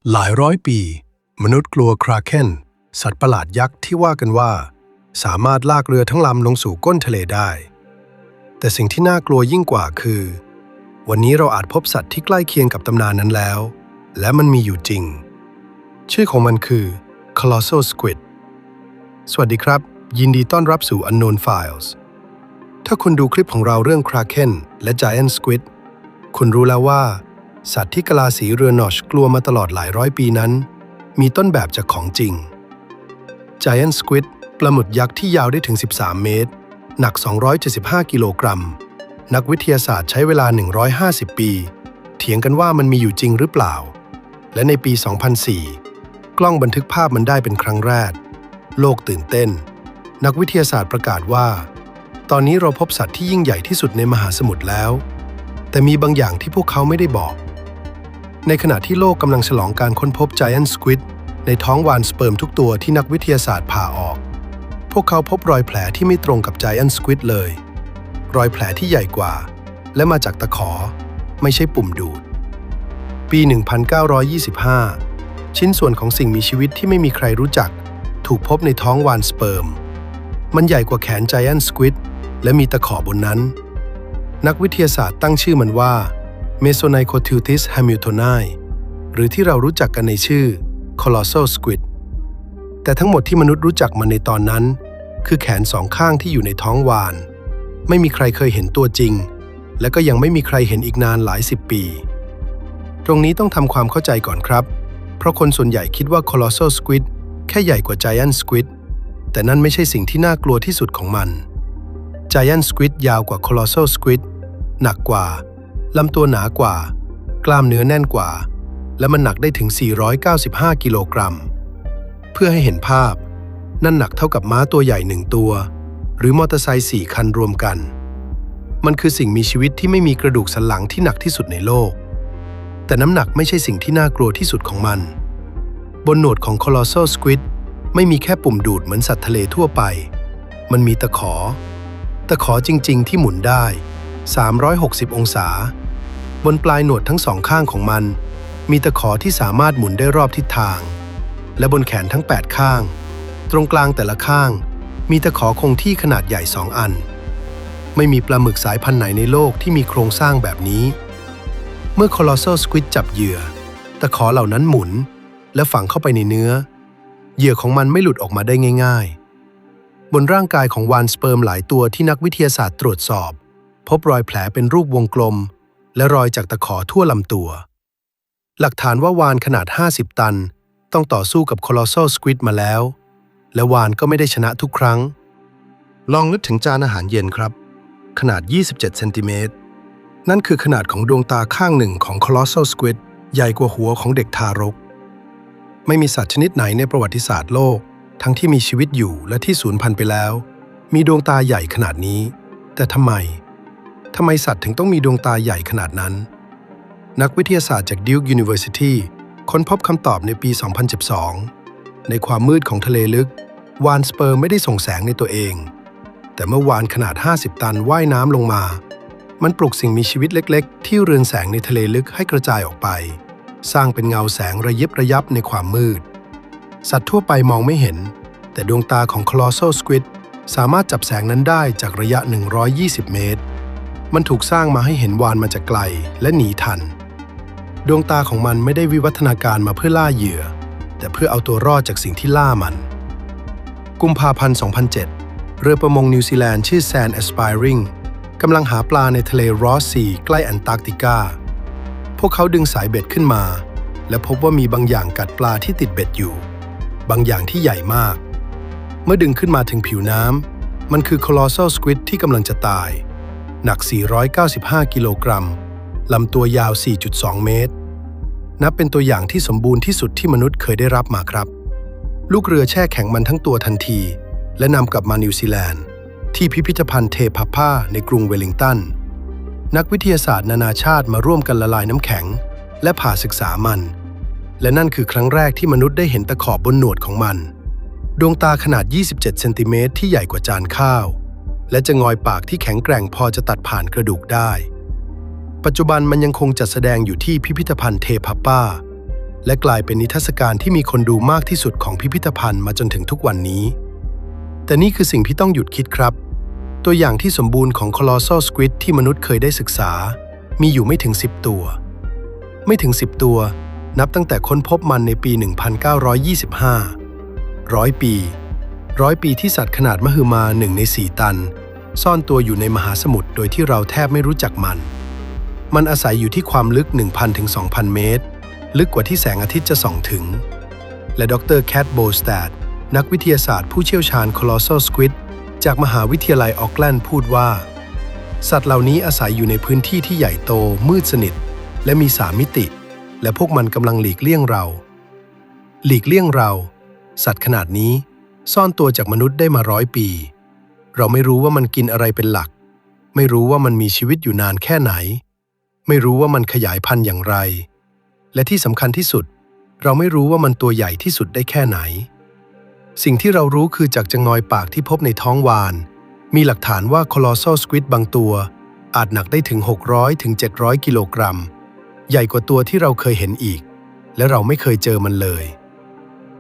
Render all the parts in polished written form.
หลายร้อยปีมนุษย์กลัวคราเคนสัตว์ประหลาดยักษ์ที่ว่ากันว่าสามารถลากเรือทั้งลำลงสู่ก้นทะเลได้แต่สิ่งที่น่ากลัวยิ่งกว่าคือวันนี้เราอาจพบสัตว์ที่ใกล้เคียงกับตำนานนั้นแล้วและมันมีอยู่จริงชื่อของมันคือ Colossal Squid สวัสดีครับยินดีต้อนรับสู่ Unknown Files ถ้าคุณดูคลิปของเราเรื่อง Kraken และ Giant Squid คุณรู้แล้วว่าสัตว์ที่กะลาสีเรือนอชกลัวมาตลอดหลายร้อยปีนั้นมีต้นแบบจากของจริง Giant Squid ปลาหมึกยักษ์ที่ยาวได้ถึง13 เมตรหนัก275 กิโลกรัมนักวิทยาศาสตร์ใช้เวลา150 ปีเถียงกันว่ามันมีอยู่จริงหรือเปล่าและในปี 2004 กล้องบันทึกภาพมันได้เป็นครั้งแรกโลกตื่นเต้นนักวิทยาศาสตร์ประกาศว่าตอนนี้เราพบสัตว์ที่ยิ่งใหญ่ที่สุดในมหาสมุทรแล้วแต่มีบางอย่างที่พวกเขาไม่ได้บอกในขณะที่โลกกำลังฉลองการค้นพบ Giant Squid ในท้องวาฬสเปิร์มทุกตัวที่นักวิทยาศาสตร์ผ่าออกพวกเขาพบรอยแผลที่ไม่ตรงกับ Giant Squid เลยรอยแผลที่ใหญ่กว่าและมาจากตะขอไม่ใช่ปุ่มดูดปี 1925 ชิ้นส่วนของสิ่งมีชีวิตที่ไม่มีใครรู้จักถูกพบในท้องวาฬสเปิร์มมันใหญ่กว่าแขน Giant Squid และมีตะขอบนนั้นนักวิทยาศาสตร์ตั้งชื่อมันว่า Mesonychoteuthis hamiltoni หรือที่เรารู้จักกันในชื่อ Colossal Squid แต่ทั้งหมดที่มนุษย์รู้จักมันในตอนนั้นคือแขนสองข้างที่อยู่ในท้องวาฬไม่มีใครเคยเห็นตัวจริงและก็ยังไม่มีใครเห็นอีกนานหลายสิบปีตรงนี้ต้องทำความเข้าใจก่อนครับเพราะคนส่วนใหญ่คิดว่า Colossal Squid แค่ใหญ่กว่า Giant Squid แต่นั่นไม่ใช่สิ่งที่น่ากลัวที่สุดของมัน Giant Squid ยาวกว่า Colossal Squid หนักกว่าลำตัวหนากว่ากล้ามเนื้อแน่นกว่าและมันหนักได้ถึง495 กิโลกรัมเพื่อให้เห็นภาพนั่นหนักเท่ากับม้าตัวใหญ่1ตัวหรือมอเตอร์ไซค์4 คันรวมกันมันคือสิ่งมีชีวิตที่ไม่มีกระดูกสันหลังที่หนักที่สุดในโลกแต่น้ำหนักไม่ใช่สิ่งที่น่ากลัวที่สุดของมันบนหนวดของ Colossal Squid ไม่มีแค่ปุ่มดูดเหมือนสัตว์ทะเลทั่วไปมันมีตะขอจริงๆที่หมุนได้360 องศาบนปลายหนวดทั้งสองข้างของมันมีตะขอที่สามารถหมุนได้รอบทิศทางและบนแขนทั้ง8ข้างตรงกลางแต่ละข้างมีตะขอคงที่ขนาดใหญ่2 อันไม่มีปลาหมึกสายพันธุ์ไหนในโลกที่มีโครงสร้างแบบนี้เมื่อ Colossal Squid จับเหยื่อตะขอเหล่านั้นหมุนและฝังเข้าไปในเนื้อเหยื่อของมันไม่หลุดออกมาได้ง่ายๆบนร่างกายของวาฬสเปิร์มหลายตัวที่นักวิทยาศาสตร์ตรวจสอบพบรอยแผลเป็นรูปวงกลมและรอยจากตะขอทั่วลำตัวหลักฐานว่าวาฬขนาด50 ตันต้องต่อสู้กับ Colossal Squid มาแล้วและวาฬก็ไม่ได้ชนะทุกครั้งลองนึกถึงจานอาหารเย็นครับขนาด27 เซนติเมตรนั่นคือขนาดของดวงตาข้างหนึ่งของ Colossal Squid ใหญ่กว่าหัวของเด็กทารกไม่มีสัตว์ชนิดไหนในประวัติศาสตร์โลกทั้งที่มีชีวิตอยู่และที่สูญพันธุ์ไปแล้วมีดวงตาใหญ่ขนาดนี้แต่ทำไมสัตว์ถึงต้องมีดวงตาใหญ่ขนาดนั้นนักวิทยาศาสตร์จาก Duke University ค้นพบคำตอบในปี 2012 ในความมืดของทะเลลึกวาฬสเปิร์มไม่ได้ส่งแสงในตัวเองแต่เมื่อวาฬขนาด50 ตันว่ายน้ำลงมามันปลุกสิ่งมีชีวิตเล็กๆที่เรืองแสงในทะเลลึกให้กระจายออกไปสร้างเป็นเงาแสงระยิบระยับในความมืดสัตว์ทั่วไปมองไม่เห็นแต่ดวงตาของ Colossal Squid สามารถจับแสงนั้นได้จากระยะ120 เมตรมันถูกสร้างมาให้เห็นวาฬมาจากไกลและหนีทันดวงตาของมันไม่ได้วิวัฒนาการมาเพื่อล่าเหยื่อแต่เพื่อเอาตัวรอดจากสิ่งที่ล่ามันกุมภาพันธ์ 2007 เรือประมงนิวซีแลนด์ชื่อ Sand Aspiring กำลังหาปลาในทะเลรอสซีใกล้แอนตาร์กติกาพวกเขาดึงสายเบ็ดขึ้นมาและพบว่ามีบางอย่างกัดปลาที่ติดเบ็ดอยู่บางอย่างที่ใหญ่มากเมื่อดึงขึ้นมาถึงผิวน้ำมันคือ Colossal Squid ที่กำลังจะตายหนัก495 กิโลกรัมลำตัวยาว 4.2 เมตรนับเป็นตัวอย่างที่สมบูรณ์ที่สุดที่มนุษย์เคยได้รับมาครับลูกเรือแช่แข็งมันทั้งตัวทันทีและนำกลับมานิวซีแลนด์ที่พิพิธภัณฑ์เทพาพ่าในกรุงเวลลิงตันนักวิทยาศาสตร์นานาชาติมาร่วมกันละลายน้ำแข็งและผ่าศึกษามันและนั่นคือครั้งแรกที่มนุษย์ได้เห็นตะขอบบนหนวดของมันดวงตาขนาด27 เซนติเมตรที่ใหญ่กว่าจานข้าวและจะงอยปากที่แข็งแกร่งพอจะตัดผ่านกระดูกได้ปัจจุบันมันยังคงจัดแสดงอยู่ที่พิพิธภัณฑ์เทพาพ่า และกลายเป็นนิทรรศการที่มีคนดูมากที่สุดของพิพิธภัณฑ์มาจนถึงทุกวันนี้แต่นี่คือสิ่งที่ต้องหยุดคิดครับตัวอย่างที่สมบูรณ์ของ Colossal Squid ที่มนุษย์เคยได้ศึกษามีอยู่ไม่ถึง10ตัวไม่ถึง10ตัวนับตั้งแต่ค้นพบมันในปี 1925 100 ปีที่สัตว์ขนาดมหึมา1 ใน 4 ตันซ่อนตัวอยู่ในมหาสมุทรโดยที่เราแทบไม่รู้จักมันอาศัยอยู่ที่ความลึก 1,000 ถึง 2,000 เมตรลึกกว่าที่แสงอาทิตย์จะส่องถึงและดร. แคท โบสแตดนักวิทยาศาสตร์ผู้เชี่ยวชาญ Colossal Squid จากมหาวิทยาลัยออกแลนด์พูดว่าสัตว์เหล่านี้อาศัยอยู่ในพื้นที่ที่ใหญ่โตมืดสนิทและมี3 มิติและพวกมันกำลังหลีกเลี่ยงเราสัตว์ขนาดนี้ซ่อนตัวจากมนุษย์ได้มา100 ปีเราไม่รู้ว่ามันกินอะไรเป็นหลักไม่รู้ว่ามันมีชีวิตอยู่นานแค่ไหนไม่รู้ว่ามันขยายพันธุ์อย่างไรและที่สำคัญที่สุดเราไม่รู้ว่ามันตัวใหญ่ที่สุดได้แค่ไหนสิ่งที่เรารู้คือจากจงอยปากที่พบในท้องวาฬมีหลักฐานว่า Colossal Squid บางตัวอาจหนักได้ถึง600 ถึง 700 กิโลกรัมใหญ่กว่าตัวที่เราเคยเห็นอีกและเราไม่เคยเจอมันเลย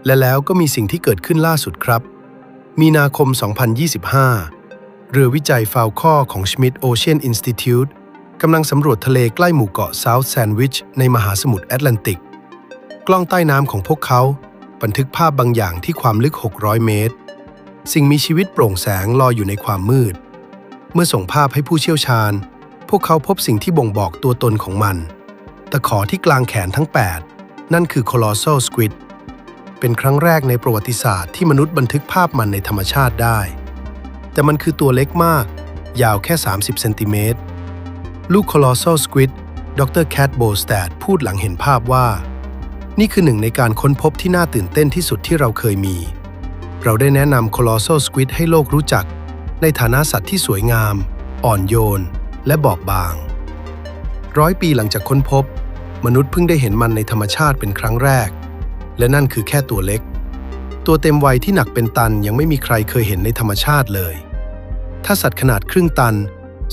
และแล้วก็มีสิ่งที่เกิดขึ้นล่าสุดครับมีนาคม 2025 เรือวิจัยฟาวคอของ Schmidt Ocean Institute กำลังสำรวจทะเลใกล้หมู่เกาะ South Sandwich ในมหาสมุทรแอตแลนติกกล้องใต้น้ำของพวกเขาบันทึกภาพบางอย่างที่ความลึก600 เมตรสิ่งมีชีวิตโปร่งแสงลอยอยู่ในความมืดเมื่อส่งภาพให้ผู้เชี่ยวชาญพวกเขาพบสิ่งที่บ่งบอกตัวตนของมันตะขอที่กลางแขนทั้ง8นั่นคือ Colossal Squid เป็นครั้งแรกในประวัติศาสตร์ที่มนุษย์บันทึกภาพมันในธรรมชาติได้แต่มันคือตัวเล็กมากยาวแค่30 เซนติเมตรลูก Colossal Squid ดร. แคท โบสแตดพูดหลังเห็นภาพว่านี่คือหนึ่งในการค้นพบที่น่าตื่นเต้นที่สุดที่เราเคยมีเราได้แนะนำ Colossal Squid ให้โลกรู้จักในฐานะสัตว์ที่สวยงามอ่อนโยนและบอบบาง100 ปีหลังจากค้นพบมนุษย์เพิ่งได้เห็นมันในธรรมชาติเป็นครั้งแรกและนั่นคือแค่ตัวเล็กตัวเต็มวัยที่หนักเป็นตันยังไม่มีใครเคยเห็นในธรรมชาติเลยถ้าสัตว์ขนาดครึ่งตัน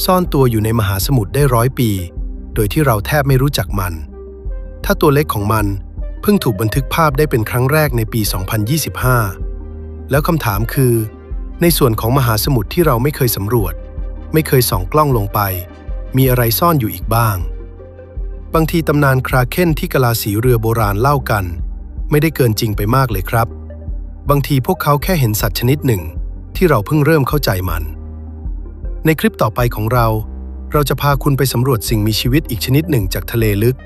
ซ่อนตัวอยู่ในมหาสมุทรได้100 ปีโดยที่เราแทบไม่รู้จักมันถ้าตัวเล็กของมันเพิ่งถูกบันทึกภาพได้เป็นครั้งแรกในปี 2025 แล้วคำถามคือในส่วนของมหาสมุทรที่เราไม่เคยสำรวจไม่เคยส่องกล้องลงไปมีอะไรซ่อนอยู่อีกบ้างบางทีตำนานคราเคนที่กะลาสีเรือโบราณเล่ากันไม่ได้เกินจริงไปมากเลยครับบางทีพวกเขาแค่เห็นสัตว์ชนิดหนึ่งที่เราเพิ่งเริ่มเข้าใจมันในคลิปต่อไปของเราจะพาคุณไปสำรวจสิ่งมีชีวิตอีกชนิดหนึ่งจากทะเลลึก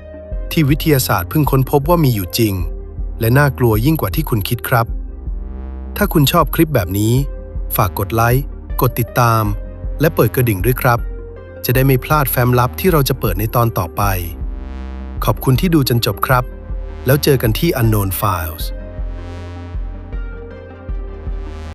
ที่วิทยาศาสตร์เพิ่งค้นพบว่ามีอยู่จริงและน่ากลัวยิ่งกว่าที่คุณคิดครับถ้าคุณชอบคลิปแบบนี้ฝากกดไลค์กดติดตามและเปิดกระดิ่งด้วยครับจะได้ไม่พลาดแฟ้มลับที่เราจะเปิดในตอนต่อไปขอบคุณที่ดูจนจบครับแล้วเจอกันที่ Unknown Files